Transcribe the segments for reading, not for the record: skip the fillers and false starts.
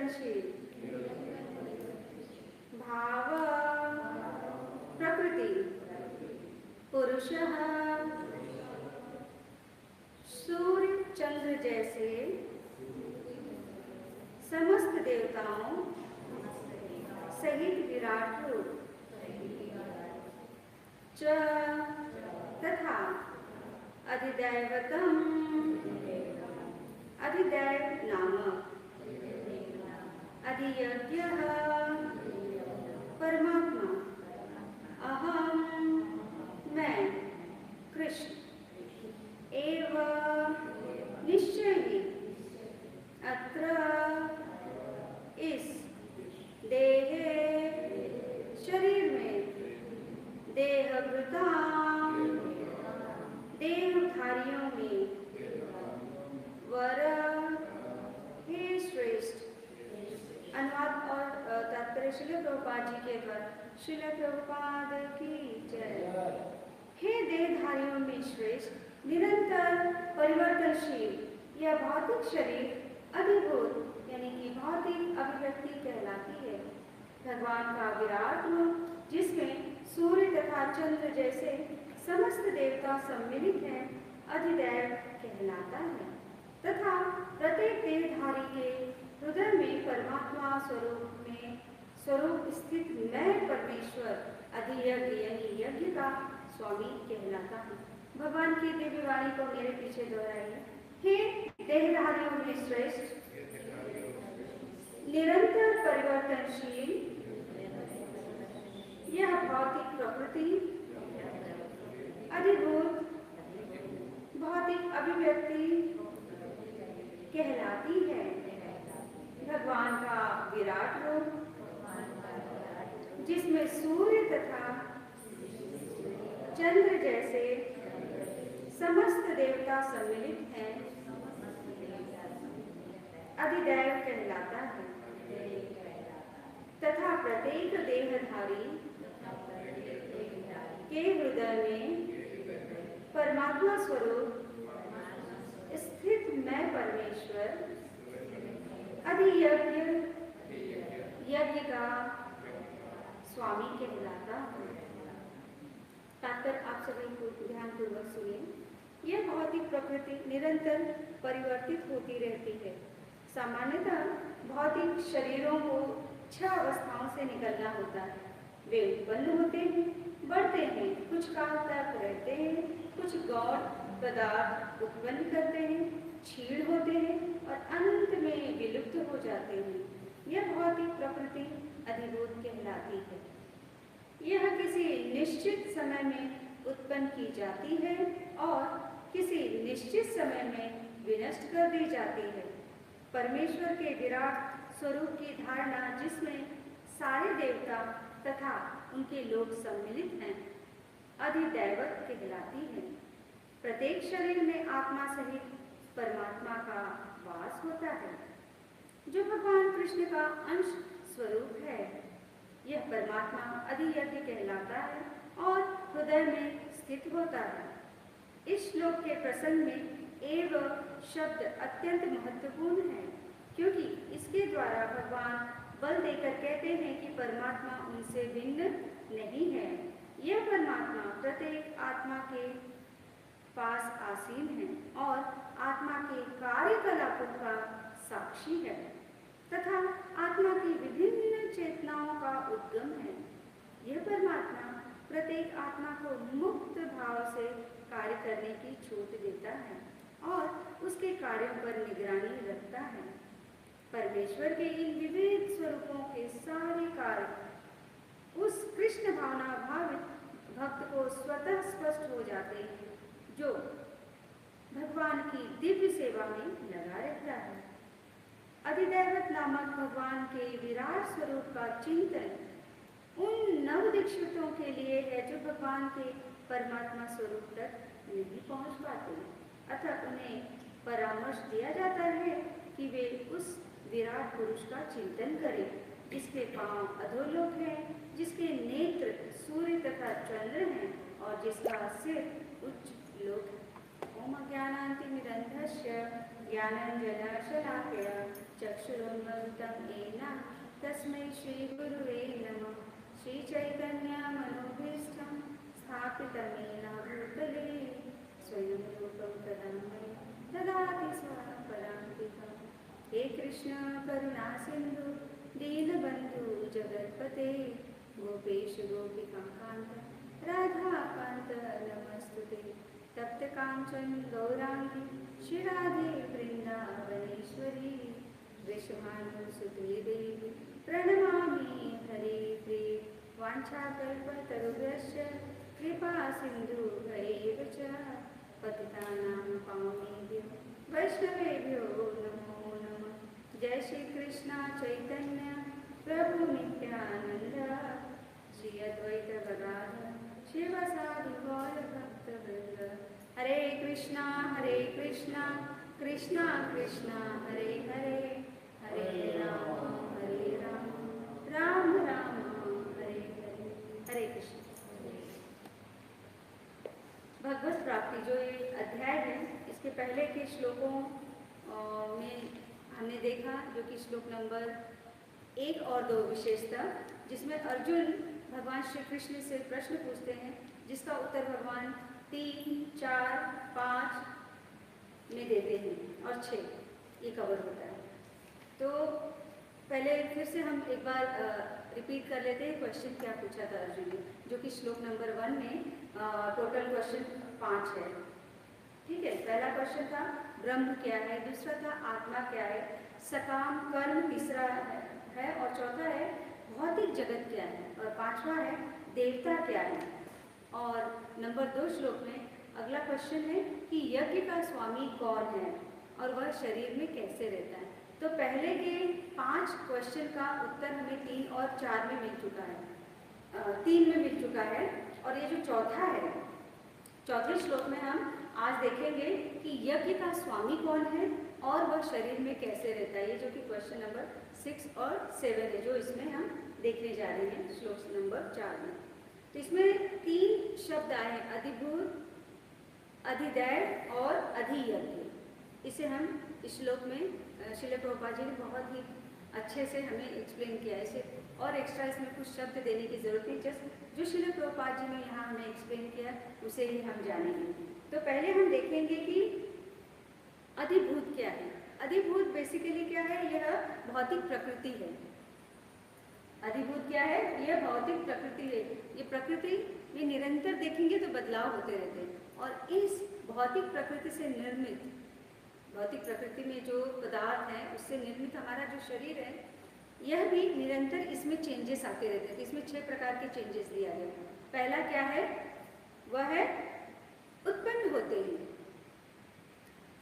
परिवर्तनशील भाव प्रकृति पुरुषः सूर्य चंद्र जैसे समस्त देवताओं सहित विराट रूप च तथा अधिदैवतम अधिदैव नामक अधियज्ञः परमात्मा अहम मैं कृष्ण एव निश्चय ही अत्र इस देहे शरीर में देहभृतां देहधारियों में वर हे श्रेष्ठ। अनुवाद और तात्पर्य श्रील प्रभुपाद जी के द्वारा। श्रील प्रभुपाद की जय। हे देहधारियों में श्रेष्ठ निरंतर परिवर्तनशील यह भौतिक शरीर अधिभूत यानी कि भौतिक अभिव्यक्ति कहलाती है। भगवान का विराट रूप जिसमें सूर्य तथा चंद्र जैसे समस्त देवता सम्मिलित हैं अधिदैव कहलाता है तथा प्रत्येक देहधारी के हृदय में परमात्मा स्वरूप स्थित मैं परमेश्वर अधियज्ञ यानी यज्ञ का स्वामी कहलाता है। भगवान की दिव्य वाणी को मेरे पीछे दोहराइए। हे देहधारियों में श्रेष्ठ निरंतर परिवर्तनशील यह भौतिक प्रकृति अधिभूत भौतिक अभिव्यक्ति कहलाती है। भगवान का विराट रूप जिसमें सूर्य तथा चंद्र जैसे समस्त देवता सम्मिलित हैं अधिदैव कहलाता है तथा प्रत्येक देहधारी के हृदय में परमात्मा स्वरूप स्थित मैं परमेश्वर अधियज्ञ यज्ञ का स्वामी कहलाता है। तात्पर्य आप सभी ध्यानपूर्वक सुनिए। यह भौतिक प्रकृति निरंतर परिवर्तित होती रहती है। सामान्यतः भौतिक शरीरों को 6 अवस्थाओं से निकलना होता है। वे उत्पन्न होते हैं, बढ़ते हैं, कुछ काल तक रहते हैं, कुछ गौण पदार्थ उत्पन्न करते हैं, क्षीण होते हैं और अंत में विलुप्त हो जाते हैं। यह भौतिक प्रकृति अधिभूत कहलाती है। यह किसी निश्चित समय में उत्पन्न की जाती है और किसी निश्चित समय में विनष्ट कर दी जाती है। परमेश्वर के विराट स्वरूप की धारणा जिसमें सारे देवता तथा उनके लोग सम्मिलित हैं अधिदैवत कहलाती है। प्रत्येक शरीर में आत्मा सहित परमात्मा का वास होता है जो भगवान कृष्ण का अंश स्वरूप है। यह परमात्मा अधियज्ञ कहलाता है और हृदय में स्थित होता है। इस श्लोक के प्रसंग में एव शब्द अत्यंत महत्वपूर्ण है क्योंकि इसके द्वारा भगवान बल देकर कहते हैं कि परमात्मा उनसे भिन्न नहीं है। यह परमात्मा प्रत्येक आत्मा के पास आसीन है और आत्मा के कार्यकलापों का साक्षी है तथा आत्मा की विभिन्न चेतनाओं का उद्गम है। यह परमात्मा प्रत्येक आत्मा को मुक्त भाव से कार्य करने की छूट देता है और उसके कार्यों पर निगरानी रखता है। परमेश्वर के इन विविध स्वरूपों के सारे कार्य उस कृष्ण भावना भावित भक्त को स्वतः स्पष्ट हो जाते हैं जो भगवान की दिव्य सेवा में लगा रहता है। अधिदैवत नामक भगवान के विराट स्वरूप का चिंतन उन नवदीक्षितों के लिए है जो भगवान के परमात्मा स्वरूप तक नहीं पहुंच पाते। अतः उन्हें परामर्श दिया जाता है कि वे उस विराट पुरुष का चिंतन करें जिसके पांव अधोलोक हैं, जिसके नेत्र सूर्य तथा चंद्र हैं और जिसका सिर उच्च लोक है। ओम ज्ञानान्तिमिरन्धस्य ज्ञानञ्जनशलाकया चक्षुरुन्मिलितं येन तस्मै श्रीगुरुवे नमः। श्रीचैतन्यमनोभीष्टं स्थापितं येन भूतले स्वयं रूपं तदन्मै ददाति स्वापदान्तिकम्। हे कृष्ण करुणा सिन्धु दीनबन्धु जगत्पते गोपेश गोपिकान्त राधाकान्त नमस्तुते। तप्त कांचन गौरांगी श्रीराधे वृंदावनेश्वरी वृषभानुसुते देवी प्रणमामि हरे प्रिये। वाञ्छाकल्पतरुभ्यश्च कृपा सिन्धुभ्यैव च पतितानां पावनेभ्यो वैष्णवेभ्यो नमो नमः। जय श्री कृष्ण चैतन्य प्रभु नित्यानंद श्री अद्वैत गदाधर शिवसादि गौर भक्तवृंद। हरे कृष्णा कृष्णा कृष्णा हरे हरे हरे राम राम राम हरे हरे। हरे कृष्ण। भगवत प्राप्ति जो ये अध्याय है, इसके पहले के श्लोकों में हमने देखा, जो कि श्लोक नंबर 1 और 2 विशेषता, जिसमें अर्जुन भगवान श्री कृष्ण से प्रश्न पूछते हैं, जिसका उत्तर भगवान 3, 4, 5 में देते हैं और 6 ये कवर होता है। तो पहले फिर से हम एक बार रिपीट कर लेते हैं क्वेश्चन क्या पूछा था अर्जुन ने, जो कि श्लोक नंबर 1 में टोटल क्वेश्चन 5 है। ठीक है, पहला क्वेश्चन था ब्रह्म क्या है, दूसरा था आत्मा क्या है, सकाम कर्म तीसरा है और चौथा है भौतिक जगत क्या है और पांचवा है देवता क्या है। और नंबर 2 श्लोक में अगला क्वेश्चन है कि यज्ञ का स्वामी कौन है और वह शरीर में कैसे रहता है। तो पहले के 5 क्वेश्चन का उत्तर हमें 3 और 4 में मिल चुका है, 3 में मिल चुका है। और ये जो चौथा है, चौथे श्लोक में हम आज देखेंगे कि यज्ञ का स्वामी कौन है और वह शरीर में कैसे रहता है, ये जो कि क्वेश्चन नंबर 6 और 7 है, जो इसमें हम देखने जा रहे हैं श्लोक नंबर 4 में। तो इसमें 3 शब्द आए हैं, अधिभूत, अधिदैव और अधियज्ञ। इसे हम इस श्लोक में श्रील प्रभुपाद जी ने बहुत ही अच्छे से हमें एक्सप्लेन किया है। इसे और एक्स्ट्रा इसमें कुछ शब्द देने की जरूरत नहीं, जस्ट जो श्रील प्रभुपाद जी ने यहाँ हमें एक्सप्लेन किया उसे ही हम जानेंगे। तो पहले हम देखेंगे कि अधिभूत क्या है। अधिभूत बेसिकली क्या है, यह भौतिक प्रकृति है। अधिभूत क्या है, यह भौतिक प्रकृति है। ये प्रकृति में निरंतर देखेंगे तो बदलाव होते रहते हैं और इस भौतिक प्रकृति से निर्मित, भौतिक प्रकृति में जो पदार्थ हैं उससे निर्मित हमारा जो शरीर है, यह भी निरंतर इसमें चेंजेस आते रहते हैं। इसमें 6 प्रकार के चेंजेस दिया गया है। पहला क्या है, वह है उत्पन्न होते हैं,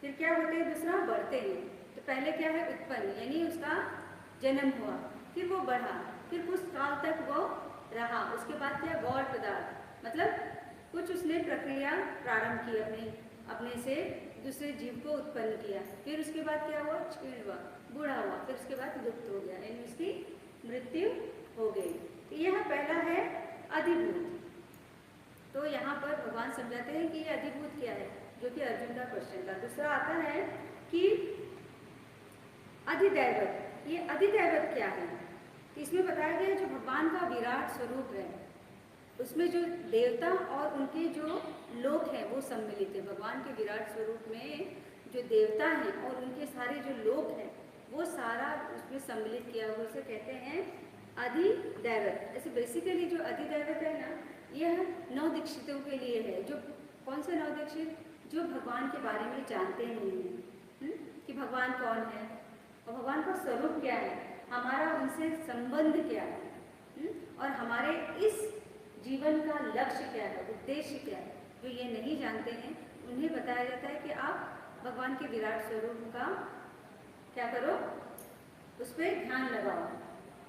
फिर क्या होते हैं, दूसरा बढ़ते हैं। तो पहले क्या है, उत्पन्न, यानी उसका जन्म हुआ, फिर वो बढ़ा, फिर कुछ काल तक वो रहा, उसके बाद क्या, गौण पदार्थ, मतलब कुछ उसने प्रक्रिया प्रारंभ की अपने से दूसरे जीव को उत्पन्न किया, फिर उसके बाद क्या हुआ, क्षीण हुआ, बूढ़ा हुआ, फिर उसके बाद लुप्त हो गया, यानी उसकी मृत्यु हो गई। यह पहला है अधिभूत। तो यहाँ पर भगवान समझाते हैं कि ये अधिभूत क्या है, जो कि अर्जुन का क्वेश्चन था। दूसरा आता है कि अधिदैवत। ये अधिदैवत क्या है, इसमें बताया गया जो भगवान का विराट स्वरूप है, उसमें जो देवता और उनके जो लोक हैं वो सम्मिलित है। भगवान के विराट स्वरूप में जो देवता हैं और उनके सारे जो लोक हैं वो सारा उसमें सम्मिलित किया हुआ, उसे कहते हैं अधिदैवत। ऐसे बेसिकली जो अधिदैवत है ना, यह 9 दीक्षितों के लिए है। जो कौन से 9 दीक्षित, जो भगवान के बारे में जानते नहीं हैं कि भगवान कौन है और भगवान का स्वरूप क्या है, हमारा उनसे संबंध क्या है और हमारे इस जीवन का लक्ष्य क्या है, उद्देश्य क्या है, जो ये नहीं जानते हैं उन्हें बताया जाता है कि आप भगवान के विराट स्वरूप का क्या करो, उस पर ध्यान लगाओ।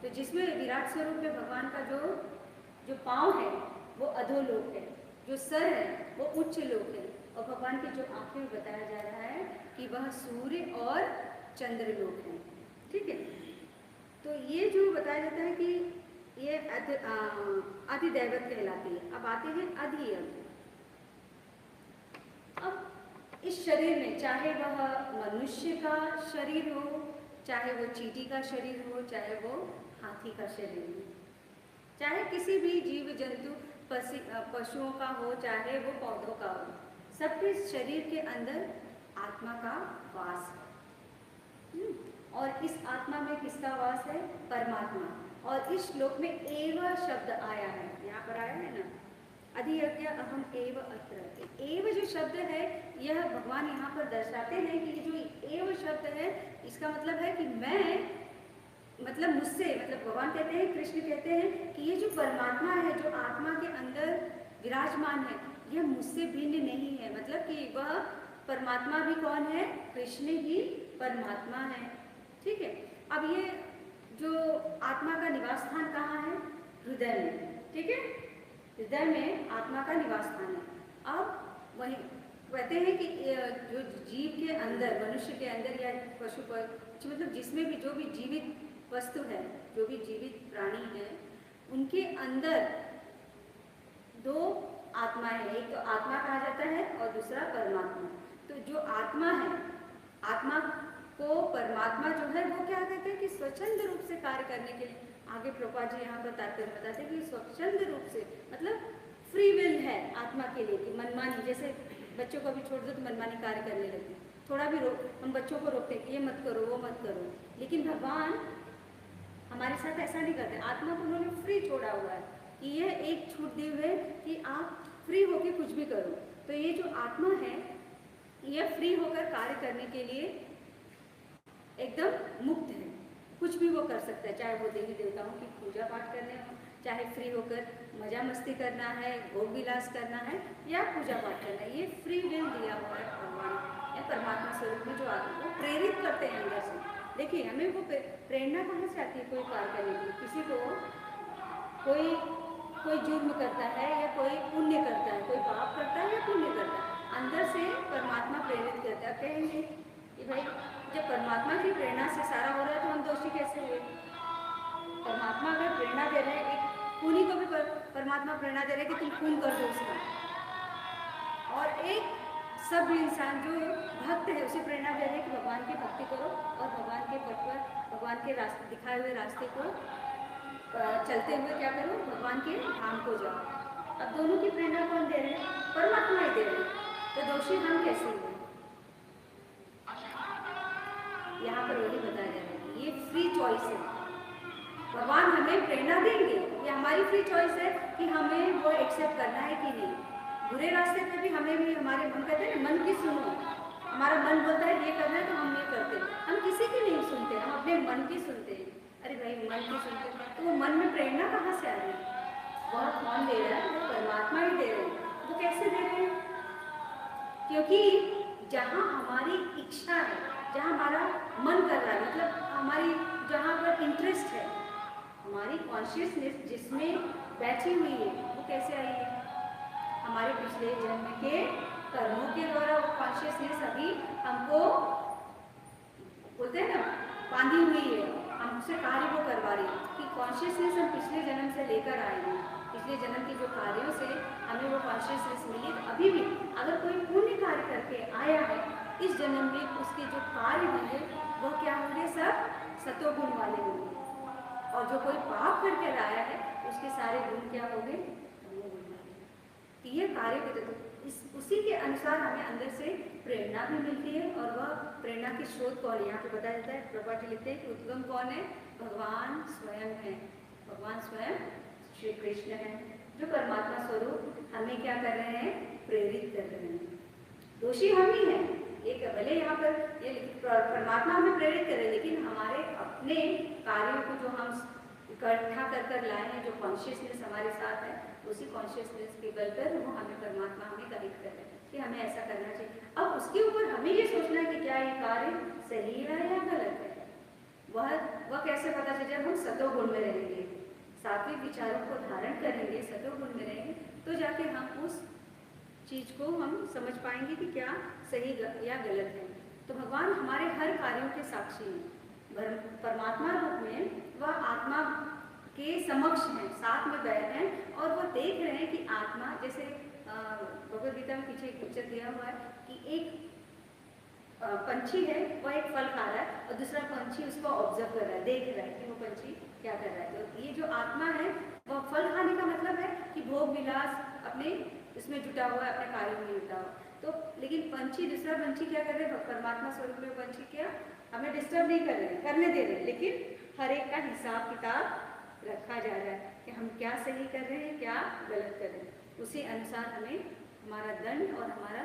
तो जिसमें विराट स्वरूप में भगवान का जो पाँव है वो अधोलोक है, जो सर है वो उच्च लोक है, और भगवान की जो आंखें में बताया जा रहा है कि वह सूर्य और चंद्रलोक है। ठीक है, तो ये जो बताया जाता है कि ये अधिदैवत कहलाती है। अब आते हैं अधियज्ञ। अब इस शरीर में, चाहे वह मनुष्य का शरीर हो, चाहे वो चींटी का शरीर हो, चाहे वो हाथी का शरीर हो, चाहे किसी भी जीव जंतु पशुओं का हो, चाहे वो पौधों का हो, सबके शरीर के अंदर आत्मा का वास है। और इस आत्मा में किसका वास है? परमात्मा। और इस श्लोक में एव शब्द आया है, यहाँ पर आया है ना, अधियज्ञ अहम एव अत्र। एव जो शब्द है, यह भगवान यहाँ पर दर्शाते हैं कि ये जो एव शब्द है, इसका मतलब है कि मैं, मतलब मुझसे, मतलब भगवान कहते हैं, कृष्ण कहते हैं कि ये जो परमात्मा है, जो आत्मा के अंदर विराजमान है, यह मुझसे भिन्न नहीं है। मतलब कि वह परमात्मा भी कौन है? कृष्ण ही परमात्मा है। ठीक है। अब ये जो आत्मा का निवास स्थान कहाँ है? हृदय में। ठीक है, हृदय में आत्मा का निवास स्थान है। अब वही कहते हैं कि जो जीव के अंदर, मनुष्य के अंदर या पशु पर, मतलब जिसमें भी जो भी जीवित वस्तु है, जो भी जीवित प्राणी है, उनके अंदर दो आत्माएं हैं। एक तो आत्मा कहा जाता है और दूसरा परमात्मा। तो जो आत्मा है, आत्मा को परमात्मा जो है वो क्या कहते हैं कि स्वच्छंद रूप से कार्य करने के लिए, आगे प्रभुपाद जी यहाँ पर बताते हैं कि स्वच्छंद रूप से मतलब फ्री विल है आत्मा के लिए, कि मनमानी, जैसे बच्चों को भी छोड़ दो तो मनमानी कार्य करने लगते हैं, थोड़ा भी रोक, हम बच्चों को रोकते हैं कि ये मत करो, वो मत करो, लेकिन भगवान हमारे साथ ऐसा नहीं करते। आत्मा को उन्होंने फ्री छोड़ा हुआ है कि यह एक छूट दी हुई है कि आप फ्री होकर कुछ भी करो। तो ये जो आत्मा है, यह फ्री होकर कार्य करने के लिए एकदम मुक्त है, कुछ भी वो कर सकता है, चाहे वो देवी देवताओं की पूजा पाठ करने हो, चाहे फ्री होकर मजा मस्ती करना है, भोग विलास करना है या पूजा पाठ करना है। ये फ्री विल दिया हुआ है भगवान या परमात्मा स्वरूप में, जो आत्मा को प्रेरित करते हैं अंदर से। देखिए, हमें वो प्रेरणा कहाँ से आती है कोई कार्य करने की? किसी को कोई जुर्म करता है या कोई पुण्य करता है, कोई पाप करता है या पुण्य करता है, अंदर से परमात्मा प्रेरित करता है। कहेंगे कि भाई जब परमात्मा की प्रेरणा से सारा हो रहा है तो हम दोषी कैसे हुए? परमात्मा अगर प्रेरणा दे रहे हैं, एक खूनी को भी परमात्मा प्रेरणा दे रहे हैं कि तुम खून कर दो उसका, और एक सब इंसान जो भक्त है उसे प्रेरणा दे रहे हैं कि भगवान की भक्ति करो और भगवान के पथ पर, भगवान के रास्ते दिखाए हुए रास्ते को चलते हुए क्या करो? भगवान के धाम को जाओ। अब दोनों की प्रेरणा कौन दे रहे हैं? परमात्मा ही दे रहे हैं, तो दोषी हम कैसे हुए? यहाँ पर वही बताया जा रहा है, ये फ्री चॉइस है। भगवान हमें प्रेरणा देंगे, ये हमारी फ्री चॉइस है कि हमें वो एक्सेप्ट करना है कि नहीं। बुरे रास्ते पे भी हमें भी, हमारे मन कहते हैं ना, मन की सुनो, हमारा मन बोलता है ये करना है तो हम ये करते हैं। हम किसी की नहीं सुनते, हम अपने मन की सुनते हैं। अरे भाई, मन की सुनते हैं तो वो मन में प्रेरणा कहाँ से आ रही है? वह कौन दे रहा है? वो परमात्मा ही दे रहे हैं। वो कैसे दे रहे हैं? क्योंकि जहाँ हमारी इच्छा है, जहाँ हमारा मन कर रहा है, मतलब हमारी जहाँ पर इंटरेस्ट है, हमारी कॉन्शियसनेस जिसमें बैठी हुई है, वो कैसे आई है? हमारे पिछले जन्म के कर्मों के द्वारा वो कॉन्शियसनेस अभी हमको बोलते हैं ना, बांधी हुई है, हमसे कार्य वो करवा रही है कि कॉन्शियसनेस हम पिछले जन्म से लेकर आए हैं। पिछले जन्म के जो कार्यों से हमें वो कॉन्शियसनेस मिली। तो अभी भी अगर कोई पुण्य कार्य करके आया है, इस जन्म में उसके जो कार्य होंगे वो क्या होंगे? सब सतोगुण वाले होंगे। और जो कोई पाप करके लाया है, उसके सारे गुण क्या होंगे? ये कार्य के तत्व, उसी के अनुसार हमें अंदर से प्रेरणा भी मिलती है। और वह प्रेरणा की स्रोत कौन है? यहाँ पे बताया जाता है, प्रभुपाद जी लिखते हैं कि उद्गम कौन है? भगवान स्वयं है। भगवान स्वयं श्री कृष्ण है, जो परमात्मा स्वरूप हमें क्या कर रहे हैं? प्रेरित कर रहे हैं। दोषी हम ही हैं। एक भले यहाँ पर ये परमात्मा हमें प्रेरित कर रहे हैं, लेकिन हमारे अपने कार्यों को जो हम इकट्ठा कर लाए हैं, जो कॉन्शियसनेस हमारे साथ है, उसी कॉन्शियसनेस के बल पर वो हमें परमात्मा हमें गाइड कर रहे हैं कि हमें ऐसा करना चाहिए। अब उसके ऊपर हमें ये सोचना है कि क्या ये कार्य सही है या गलत है। वह कैसे पता चले? जब हम सतोगुण में रहेंगे, सात्विक विचारों को धारण करेंगे, सतोगुण में रहेंगे, तो जाके हम उस चीज को हम समझ पाएंगे कि क्या सही या गलत है। तो भगवान हमारे हर कार्यों के साक्षी हैं। परमात्मा रूप में वह आत्मा के समक्ष हैं, साथ में बैठे हैं और वो देख रहे हैं कि आत्मा, जैसे भगवद गीता में पीछे एक पिक्चर दिया हुआ है कि एक पंछी है वो एक फल खा रहा है और दूसरा पंछी उसको ऑब्जर्व कर रहा है, देख रहा है कि वो पंछी क्या कर रहा है। तो ये जो आत्मा है वो फल खाने का मतलब है कि भोग विलास अपने इसमें जुटा हुआ है, अपने कार्यों में जुटा हुआ। तो लेकिन पंछी, दूसरा पंछी क्या कर रहे हैं, परमात्मा स्वरूप में पंछी क्या हमें डिस्टर्ब नहीं कर रहे हैं, करने दे रहे हैं, लेकिन हर एक का हिसाब किताब रखा जा रहा है कि हम क्या सही कर रहे हैं, क्या गलत कर रहे हैं। उसी अनुसार हमें हमारा दंड और हमारा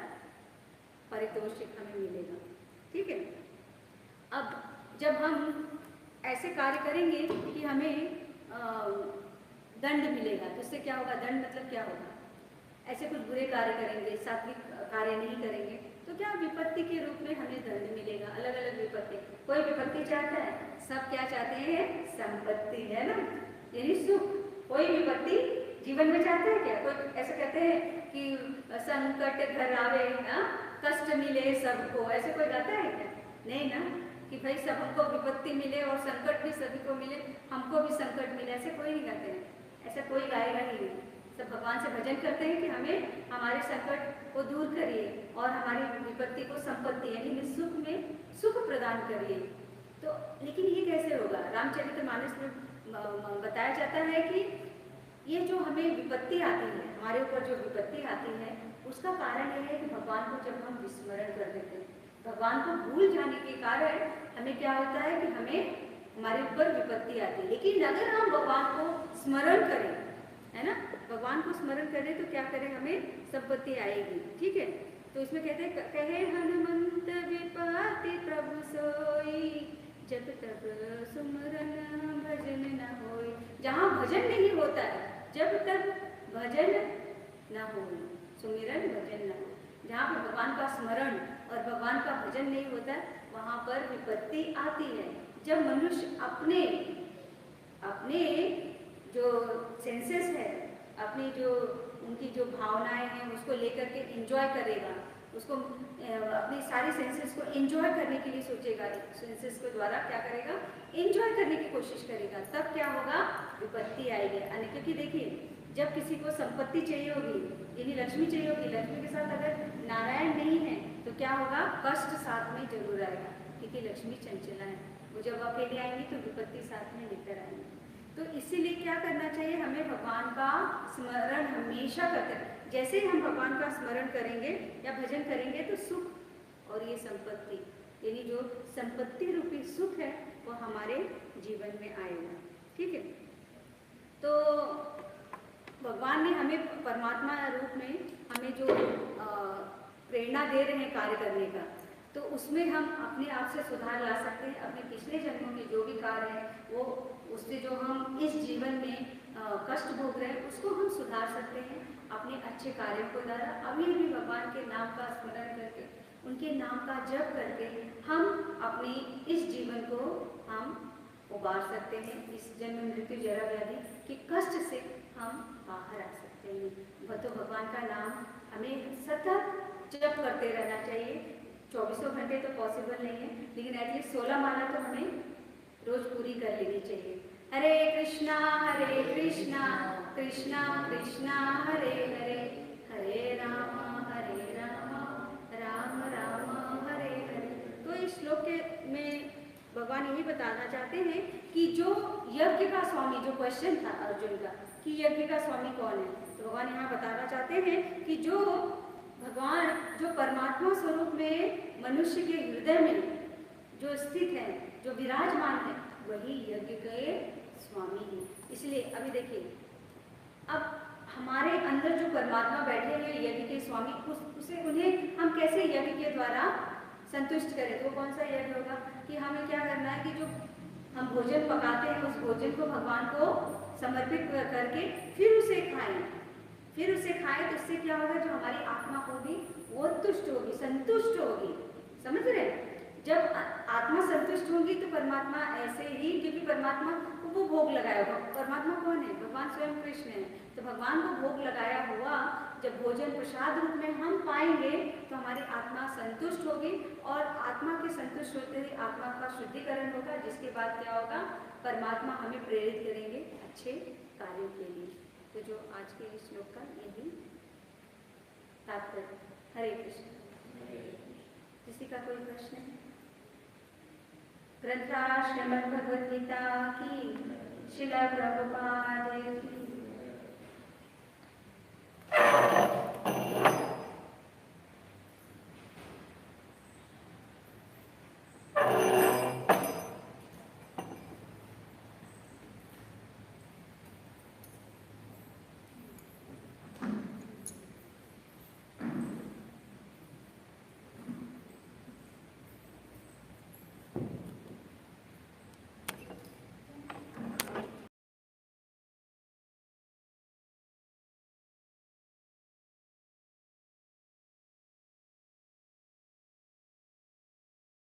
पारितोषिक हमें मिलेगा। ठीक है। अब जब हम ऐसे कार्य करेंगे कि हमें दंड मिलेगा, तो इससे क्या होगा, दंड मतलब क्या होगा, ऐसे कुछ बुरे कार्य करेंगे, सात्विक कार्य नहीं करेंगे, तो क्या विपत्ति के रूप में हमें दंड मिलेगा, अलग अलग विपत्ति। कोई विपत्ति चाहता है, सब क्या चाहते हैं, संपत्ति, है ना, यानी सुख। कोई विपत्ति जीवन में चाहते हैं क्या, कोई ऐसे कहते हैं कि संकट घर आवे ना, कष्ट मिले सबको, ऐसे कोई गाता है क्या? नहीं ना, कि भाई सब हमको विपत्ति मिले और संकट भी सभी को मिले, हमको भी संकट मिले, ऐसे कोई नहीं गाते हैं, ऐसा कोई गाएगा ही नहीं। सब भगवान से भजन करते हैं कि हमें हमारे संकट को दूर करिए और हमारी विपत्ति को संपत्ति यानी सुख में सुख प्रदान करिए। तो लेकिन ये कैसे होगा, रामचरितमानस में बताया जाता है कि ये जो हमें विपत्ति आती है, हमारे ऊपर जो विपत्ति आती है, उसका कारण यह है कि भगवान को जब हम विस्मरण कर देते हैं, भगवान को भूल जाने के कारण हमें क्या होता है कि हमें हमारे ऊपर विपत्ति आती है। लेकिन अगर हम भगवान को स्मरण करें, है ना, भगवान को स्मरण करें तो क्या करें, हमें संपत्ति आएगी। ठीक है। तो इसमें कहते हैं, कहे हनुमंत विपत्ति प्रभु सोई, जब तक सुमरन भजन न होई। जहाँ भजन नहीं होता है, जब तक भजन न हो, सुमिरन भजन न हो, जहाँ पर भगवान का स्मरण और भगवान का भजन नहीं होता है, वहाँ पर विपत्ति आती है। जब मनुष्य अपने अपने जो सेंसेस है, अपनी जो उनकी जो भावनाएं हैं उसको लेकर के एंजॉय करेगा, उसको अपनी सारी सेंसेस को एंजॉय करने के लिए सोचेगा, सेंसेस के द्वारा क्या करेगा, एंजॉय करने की कोशिश करेगा, तब क्या होगा, विपत्ति आएगी। क्योंकि देखिए, जब किसी को संपत्ति चाहिए होगी, यानी लक्ष्मी चाहिए होगी, लक्ष्मी के साथ अगर नारायण नहीं है तो क्या होगा, कष्ट साथ में जरूर आएगा, क्योंकि लक्ष्मी चंचला है, वो जब अकेले आएंगी तो विपत्ति साथ में लेकर आएंगी। तो इसीलिए क्या करना चाहिए, हमें भगवान का स्मरण हमेशा करते हैं। जैसे हम भगवान का स्मरण करेंगे या भजन करेंगे तो सुख और ये संपत्ति, यानी जो संपत्ति रूपी सुख है वो हमारे जीवन में आएगा। ठीक है। तो भगवान ने हमें परमात्मा रूप में हमें जो प्रेरणा दे रहे हैं कार्य करने का, तो उसमें हम अपने आप से सुधार ला सकते हैं। अपने पिछले जन्मों के जो भी कार्य है वो, उससे जो हम इस जीवन में कष्ट भोग रहे हैं उसको हम सुधार सकते हैं अपने अच्छे कार्यों को द्वारा। अभी भी भगवान के नाम का स्मरण करके, उनके नाम का जप करके हम अपनी इस जीवन को हम उबार सकते हैं। इस जन्म मृत्यु जरा व्याधि के कष्ट से हम बाहर आ सकते हैं। वह तो भगवान का नाम हमें सतत जप करते रहना चाहिए। 24 घंटे तो पॉसिबल नहीं है, लेकिन एटलीस्ट 16 माला तो हमें रोज पूरी कर लेनी चाहिए। हरे कृष्णा कृष्णा कृष्णा हरे हरे, हरे राम राम राम हरे हरे। तो इस श्लोक में भगवान यही बताना चाहते हैं कि जो यज्ञ का स्वामी, जो क्वेश्चन था अर्जुन का कि यज्ञ का स्वामी कौन है, तो भगवान यहाँ बताना चाहते हैं कि जो भगवान, जो परमात्मा स्वरूप में मनुष्य के हृदय में जो स्थित है, जो विराजमान है, वही यज्ञ के स्वामी है। इसलिए अभी देखिए, अब हमारे अंदर जो परमात्मा बैठे हैं यज्ञ के स्वामी, उन्हें हम कैसे यज्ञ के द्वारा संतुष्ट करें। तो कौन सा यज्ञ होगा कि हमें क्या करना है कि जो हम भोजन पकाते हैं उस भोजन को भगवान को समर्पित करके फिर उसे खाएं। तो उससे क्या होगा, जो हमारी आत्मा होगी वो तुष्ट होगी, संतुष्ट होगी। समझ रहे हैं? जब आत्मा संतुष्ट होगी तो परमात्मा ऐसे ही, क्योंकि परमात्मा को वो भोग लगाया हुआ, परमात्मा कौन है, भगवान स्वयं कृष्ण है, तो भगवान को भोग लगाया हुआ जब भोजन प्रसाद रूप में हम पाएंगे तो हमारी आत्मा संतुष्ट होगी, और आत्मा के संतुष्ट होते ही आत्मा का शुद्धिकरण होगा, जिसके बाद क्या होगा, परमात्मा हमें प्रेरित करेंगे अच्छे कार्यों के लिए। तो जो आज के इस श्लोक का यही तात्पर्य। हरे कृष्ण। किसी का कोई प्रश्न है? ग्रंथराज श्रीमद् भगवद गीता की, श्रील प्रभुपाद